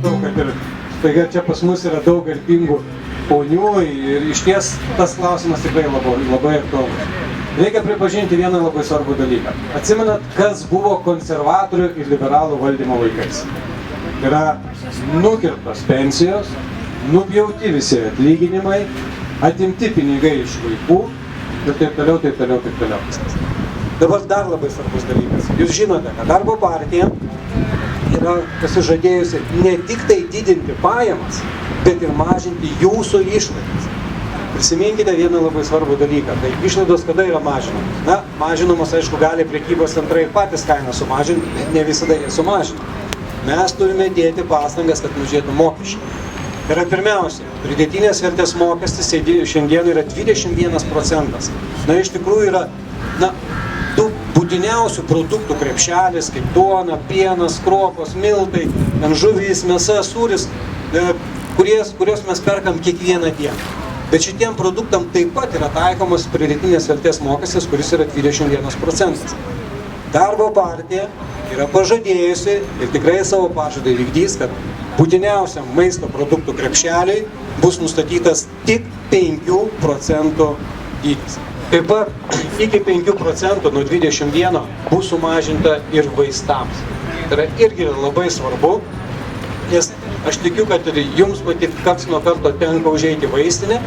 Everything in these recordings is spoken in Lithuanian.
matau, kad ir staiga čia pas mus yra daug garbingų ponių ir išties tas klausimas tikrai labai aktualus. Reikia pripažinti vieną labai svarbų dalyką. Atsimenat, kas buvo konservatorių ir liberalų valdymo laikais. Tai yra nukirptos pensijos, nupjauti visi atlyginimai, atimti pinigai iš vaikų ir taip toliau. Dabar dar labai svarbus dalykas. Jūs žinote, kad Darbo partija yra pasižadėjusi ne tik tai didinti pajamas, bet ir mažinti jūsų išlaidas. Prisiminkite vieną labai svarbų dalyką. Tai išlaidos kada yra mažinamos? Na, mažinamos, aišku, gali prekybos centrai patys kainą sumažinti, bet ne visada jie sumažina. Mes turime dėti pastangas, kad mažėtų mokesčiai. Tai yra pirmiausia, pridėtinės vertės mokestis šiandien yra 21%. Na, iš tikrųjų yra, tų būtiniausių produktų krepšelis, kaip duona, pienas, kruopos, miltai, žuvys, mėsa, sūris, kurios mes perkam kiekvieną dieną. Bet šitiem produktam taip pat yra taikomos pridėtinės vertės mokestis, kuris yra 21%. Darbo partija yra pažadėjusi ir tikrai savo pažadą įvykdys, kad būtiniausiam maisto produktų krepšeliai bus nustatytas tik 5% dydis. Taip pat iki 5% nuo 21 bus sumažinta ir vaistams. Tai yra irgi labai svarbu, nes aš tikiu, kad ir jums matyt karts nuo karto tenka užeiti vaistinę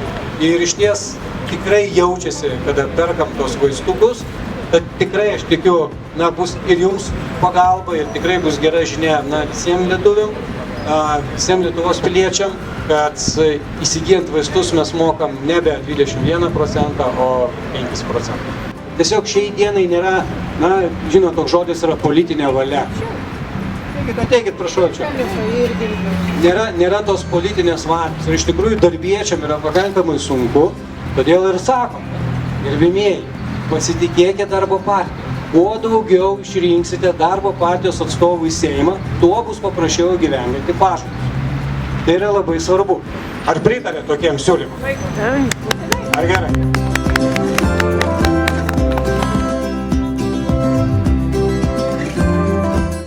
ir išties tikrai jaučiasi, kada perkam tos vaistukus, tad tikrai aš tikiu, bus ir jums pagalba ir tikrai bus gera žinia visiems lietuviam, visiems Lietuvos piliečiam, kad įsigijant vaistus mes mokam nebe 21%, o 5%. Tiesiog šiai dienai nėra, žinot, toks žodis yra politinė valia. Ateikit, prašau, čia. Nėra tos politinės valios. Ir iš tikrųjų darbiečiam yra pakankamai sunku, todėl ir sakom, gerbimieji, pasitikėkite Darbo partiją. Kuo daugiau išrinksite Darbo partijos atstovų į Seimą, tuo bus paprasčiau įgyvendinti pažadus. Tai yra labai svarbu. Ar pritarė tokiems siūlymams? Ar gerai?